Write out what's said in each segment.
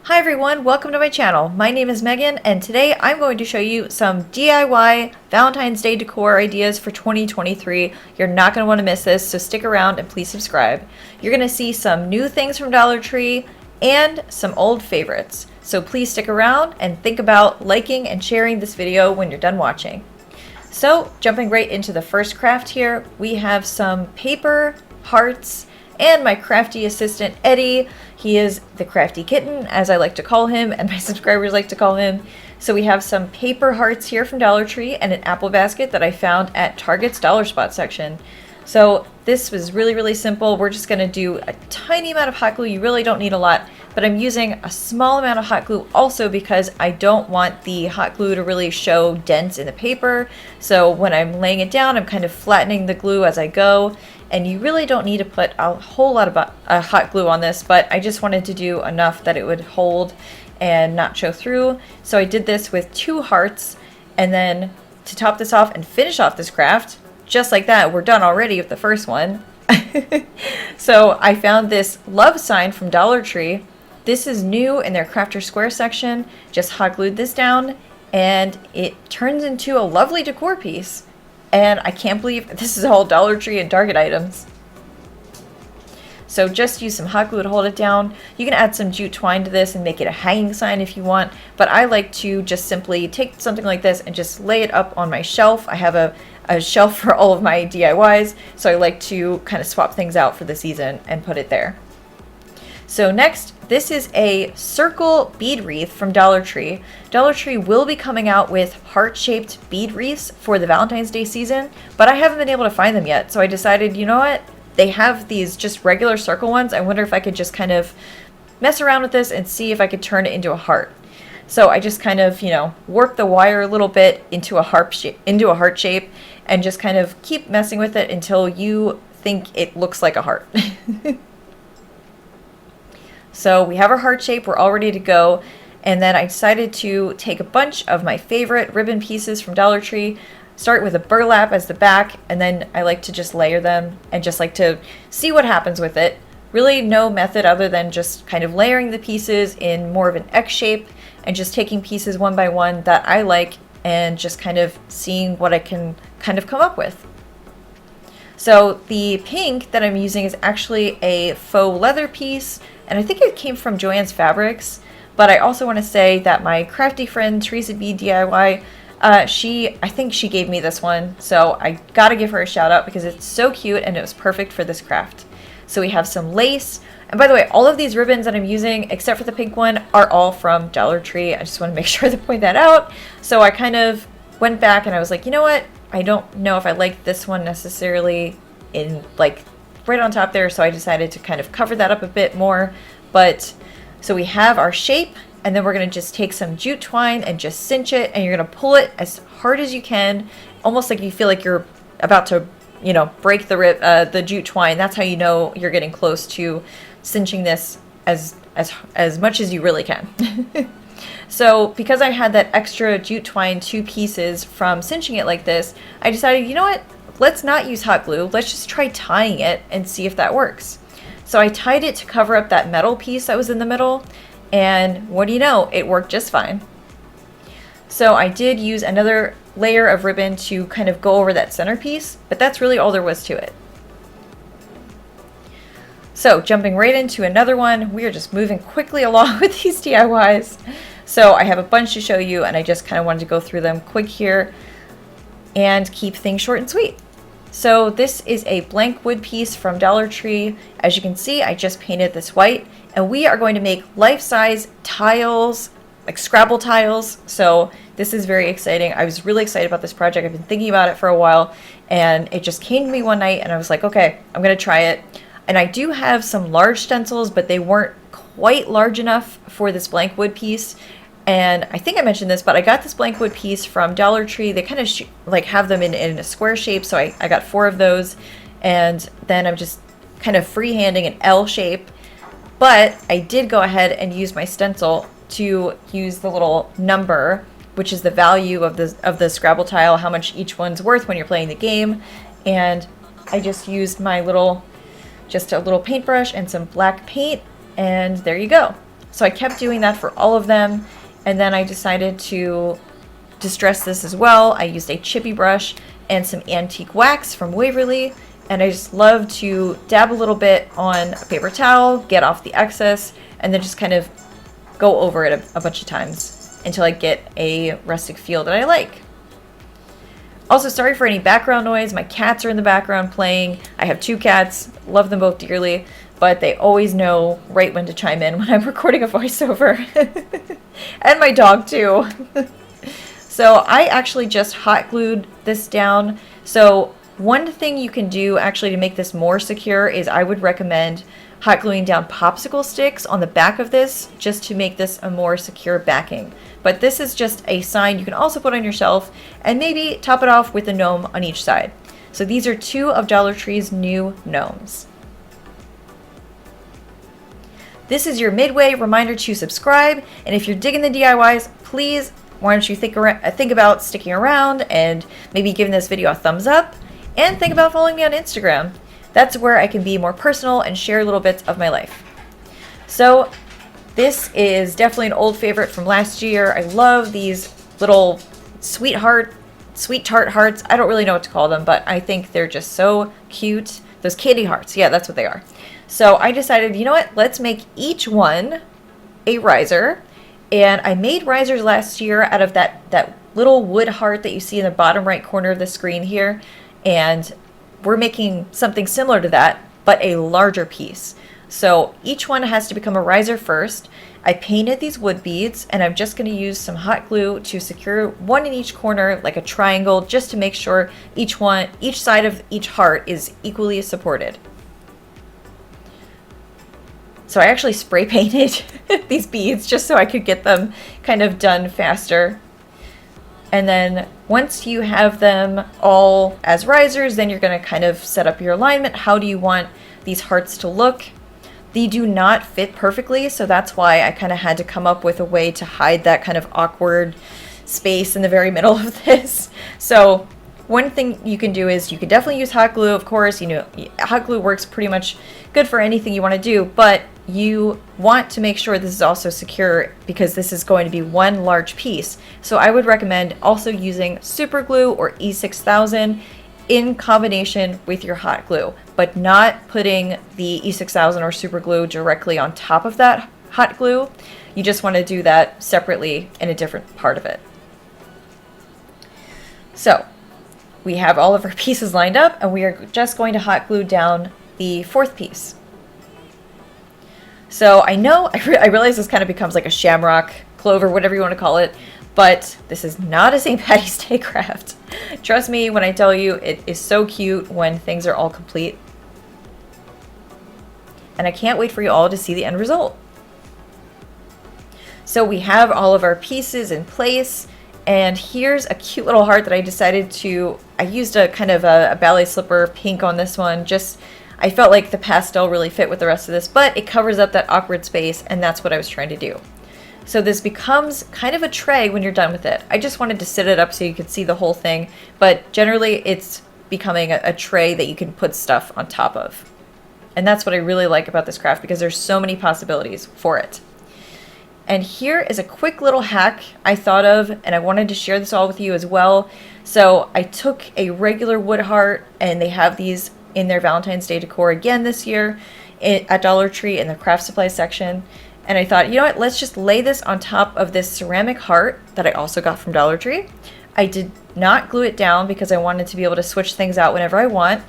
Hi everyone, welcome to my channel. My name is Megan and today I'm going to show you some DIY Valentine's Day decor ideas for 2023. You're not going to want to miss this, so stick around and please subscribe. You're going to see some new things from Dollar Tree and some old favorites. So please stick around and think about liking and sharing this video when you're done watching. So jumping right into the first craft here, we have some paper hearts and my crafty assistant Eddie. He is the crafty kitten, as I like to call him and my subscribers like to call him. So we have some paper hearts here from Dollar Tree and an apple basket that I found at Target's Dollar Spot section. So this was really simple. We're just going to do a tiny amount of hot glue. You really don't need a lot, but I'm using a small amount of hot glue also because I don't want the hot glue to really show dents in the paper. So when I'm laying it down, I'm kind of flattening the glue as I go. And you really don't need to put a whole lot of hot glue on this, but I just wanted to do enough that it would hold and not show through. So I did this with 2 hearts, and then to top this off and finish off this craft, just like that, we're done already with the first one. So I found this love sign from Dollar Tree. This is new in their Crafter Square section. Just hot glued this down and it turns into a lovely decor piece. And I can't believe this is all Dollar Tree and Target items. So just use some hot glue to hold it down. You can add some jute twine to this and make it a hanging sign if you want. But I like to just simply take something like this and just lay it up on my shelf. I have a shelf for all of my DIYs. So I like to kind of swap things out for the season and put it there. So next, this is a circle bead wreath from Dollar Tree. Dollar Tree will be coming out with heart-shaped bead wreaths for the Valentine's Day season, but I haven't been able to find them yet. So I decided, you know what? They have these just regular circle ones. I wonder if I could just kind of mess around with this and see if I could turn it into a heart. So I just kind of, work the wire a little bit into a heart shape and just kind of keep messing with it until you think it looks like a heart. So we have our heart shape, we're all ready to go. And then I decided to take a bunch of my favorite ribbon pieces from Dollar Tree, start with a burlap as the back, and then I like to just layer them and just like to see what happens with it. Really no method other than just kind of layering the pieces in more of an X shape and just taking pieces one by one that I like and just kind of seeing what I can kind of come up with. So the pink that I'm using is actually a faux leather piece, and I think it came from Joann's Fabrics. But I also want to say that my crafty friend Teresa B DIY, I think she gave me this one, so I gotta give her a shout out because it's so cute and it was perfect for this craft. So we have some lace, and by the way, all of these ribbons that I'm using, except for the pink one, are all from Dollar Tree. I just want to make sure to point that out. So I kind of went back and I was like, you know what? I don't know if I like this one necessarily in like right on top there, so I decided to kind of cover that up a bit more. But so we have our shape, and then we're going to just take some jute twine and just cinch it, and you're going to pull it as hard as you can, almost like you feel like you're about to, break the jute twine. That's how you know you're getting close to cinching this as much as you really can. So because I had that extra jute twine 2 pieces from cinching it like this, I decided, you know what? Let's not use hot glue. Let's just try tying it and see if that works. So I tied it to cover up that metal piece that was in the middle, and what do you know? It worked just fine. So I did use another layer of ribbon to kind of go over that centerpiece, but that's really all there was to it. So jumping right into another one, we are just moving quickly along with these DIYs. So I have a bunch to show you, and I just kind of wanted to go through them quick here and keep things short and sweet. So this is a blank wood piece from Dollar Tree. As you can see, I just painted this white, and we are going to make life-size tiles, like Scrabble tiles. So this is very exciting. I was really excited about this project. I've been thinking about it for a while, and it just came to me one night, and I was like, okay, I'm gonna try it. And I do have some large stencils, but they weren't quite large enough for this blank wood piece. And I think I mentioned this, but I got this blank wood piece from Dollar Tree. They kind of have them in a square shape, so I got 4 of those. And then I'm just kind of freehanding an L shape. But I did go ahead and use my stencil to use the little number, which is the value of the Scrabble tile, how much each one's worth when you're playing the game. And I just used my just a little paintbrush and some black paint, and there you go. So I kept doing that for all of them, and then I decided to distress this as well. I used a chippy brush and some antique wax from Waverly, and I just love to dab a little bit on a paper towel, get off the excess, and then just kind of go over it a bunch of times until I get a rustic feel that I like. Also, sorry for any background noise. My cats are in the background playing. I have 2 cats, love them both dearly, but they always know right when to chime in when I'm recording a voiceover. And my dog too. So I actually just hot glued this down. So one thing you can do actually to make this more secure is I would recommend hot gluing down popsicle sticks on the back of this just to make this a more secure backing. But this is just a sign you can also put on your shelf and maybe top it off with a gnome on each side. So these are 2 of Dollar Tree's new gnomes. This is your midway reminder to subscribe, and if you're digging the DIYs, please, why don't you think about sticking around and maybe giving this video a thumbs up, and think about following me on Instagram. That's where I can be more personal and share little bits of my life. So this is definitely an old favorite from last year. I love these little sweet tart hearts. I don't really know what to call them, but I think they're just so cute. Those candy hearts, yeah, that's what they are. So I decided, you know what, let's make each one a riser. And I made risers last year out of that little wood heart that you see in the bottom right corner of the screen here. And we're making something similar to that, but a larger piece. So each one has to become a riser first. I painted these wood beads, and I'm just going to use some hot glue to secure one in each corner like a triangle, just to make sure each side of each heart is equally supported. So I actually spray painted these beads just so I could get them kind of done faster. And then once you have them all as risers, then you're going to kind of set up your alignment. How do you want these hearts to look? They do not fit perfectly, so that's why I kind of had to come up with a way to hide that kind of awkward space in the very middle of this. So one thing you can do is you can definitely use hot glue, of course. You know, hot glue works pretty much good for anything you want to do, but you want to make sure this is also secure because this is going to be one large piece. So I would recommend also using super glue or E6000 in combination with your hot glue, but not putting the E6000 or super glue directly on top of that hot glue. You just want to do that separately in a different part of it. So we have all of our pieces lined up, and we are just going to hot glue down the 4th piece. So I know, I realize this kind of becomes like a shamrock, clover, whatever you want to call it, but this is not a St. Patty's Day craft. Trust me when I tell you, it is so cute when things are all complete. And I can't wait for you all to see the end result. So we have all of our pieces in place, and here's a cute little heart that I decided to, I used a kind of a ballet slipper pink on this one, just I felt like the pastel really fit with the rest of this, but it covers up that awkward space, and that's what I was trying to do. So this becomes kind of a tray when you're done with it. I just wanted to sit it up so you could see the whole thing, but generally it's becoming a tray that you can put stuff on top of. And that's what I really like about this craft, because there's so many possibilities for it. And here is a quick little hack I thought of, and I wanted to share this all with you as well. So I took a regular wood heart, and they have these in their Valentine's Day decor again this year at Dollar Tree in the craft supply section. And I thought, you know what, let's just lay this on top of this ceramic heart that I also got from Dollar Tree. I did not glue it down because I wanted to be able to switch things out whenever I want,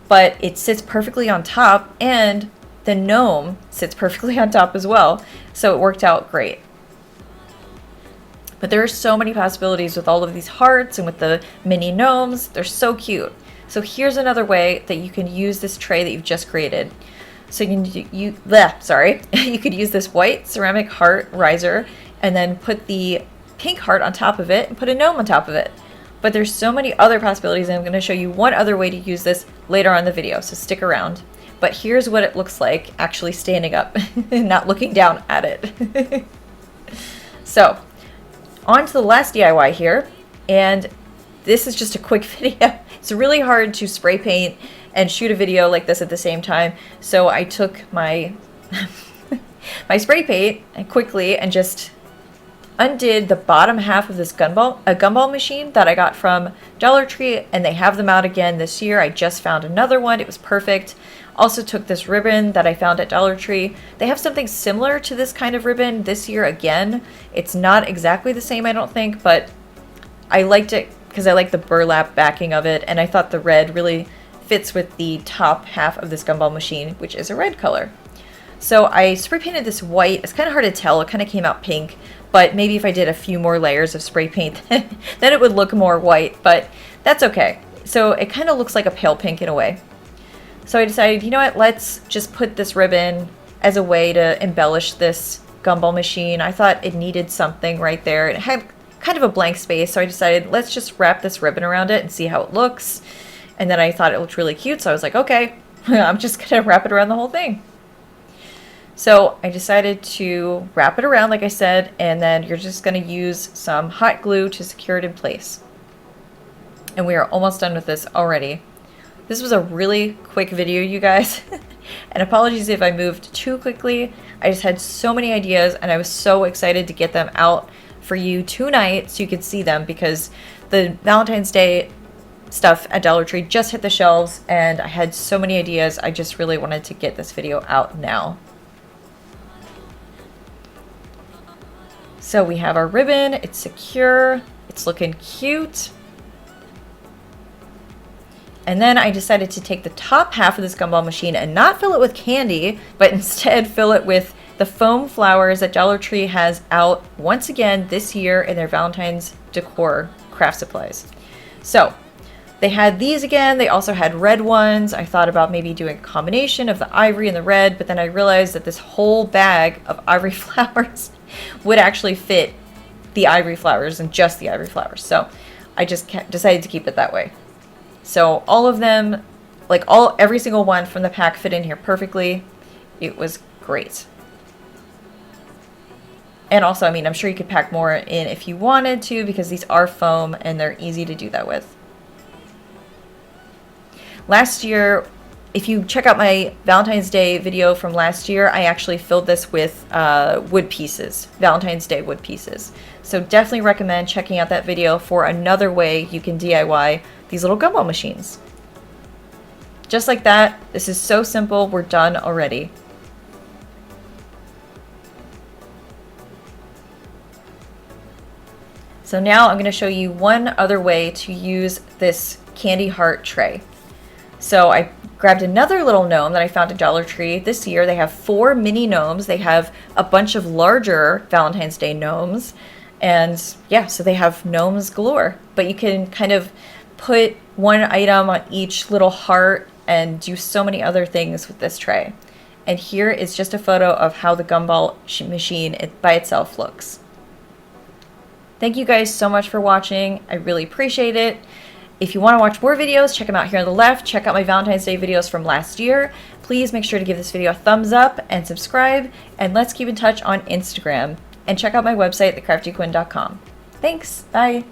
but it sits perfectly on top, and the gnome sits perfectly on top as well, so it worked out great. But there are so many possibilities with all of these hearts and with the mini gnomes. They're so cute. So here's another way that you can use this tray that you've just created. So you could use this white ceramic heart riser and then put the pink heart on top of it and put a gnome on top of it. But there's so many other possibilities, and I'm going to show you one other way to use this later on in the video, so stick around. But here's what it looks like actually standing up and not looking down at it. So on to the last DIY here, and this is just a quick video. It's really hard to spray paint and shoot a video like this at the same time, so I took my my spray paint quickly and just undid the bottom half of this gumball machine that I got from Dollar Tree, and they have them out again this year. I just found another one. It was perfect. Also took this ribbon that I found at Dollar Tree. They have something similar to this kind of ribbon this year again. It's not exactly the same, I don't think, but I liked it because I like the burlap backing of it, and I thought the red really fits with the top half of this gumball machine, which is a red color. So I spray painted this white. It's kind of hard to tell. It kind of came out pink, but maybe if I did a few more layers of spray paint, then it would look more white, but that's okay. So it kind of looks like a pale pink in a way. So I decided, you know what, let's just put this ribbon as a way to embellish this gumball machine. I thought it needed something right there. It had kind of a blank space, so I decided let's just wrap this ribbon around it and see how it looks. And then I thought it looked really cute, so I was like, okay, I'm just gonna wrap it around the whole thing. So I decided to wrap it around, like I said, and then you're just going to use some hot glue to secure it in place. And we are almost done with this already. This was a really quick video, you guys. And apologies if I moved too quickly. I just had so many ideas, and I was so excited to get them out for you tonight so you could see them, because the Valentine's Day stuff at Dollar Tree just hit the shelves, and I had so many ideas. I just really wanted to get this video out now. So we have our ribbon, it's secure, it's looking cute. And then I decided to take the top half of this gumball machine and not fill it with candy, but instead fill it with the foam flowers that Dollar Tree has out once again this year in their Valentine's decor craft supplies. So they had these again. They also had red ones. I thought about maybe doing a combination of the ivory and the red, but then I realized that this whole bag of ivory flowers would actually fit the ivory flowers and just the ivory flowers. So I just decided to keep it that way. So all of them, like every single one from the pack fit in here perfectly. It was great. And also, I mean, I'm sure you could pack more in if you wanted to, because these are foam and they're easy to do that with. Last year, if you check out my Valentine's Day video from last year, I actually filled this with wood pieces, Valentine's Day wood pieces. So definitely recommend checking out that video for another way you can DIY these little gumball machines. Just like that, this is so simple, we're done already. So now I'm going to show you one other way to use this candy heart tray. So I grabbed another little gnome that I found at Dollar Tree this year. They have 4 mini gnomes. They have a bunch of larger Valentine's Day gnomes. And yeah, so they have gnomes galore. But you can kind of put one item on each little heart and do so many other things with this tray. And here is just a photo of how the gumball machine by itself looks. Thank you guys so much for watching. I really appreciate it. If you want to watch more videos, check them out here on the left. Check out my Valentine's Day videos from last year. Please make sure to give this video a thumbs up and subscribe. And let's keep in touch on Instagram. And check out my website, thecraftyquinn.com. Thanks. Bye.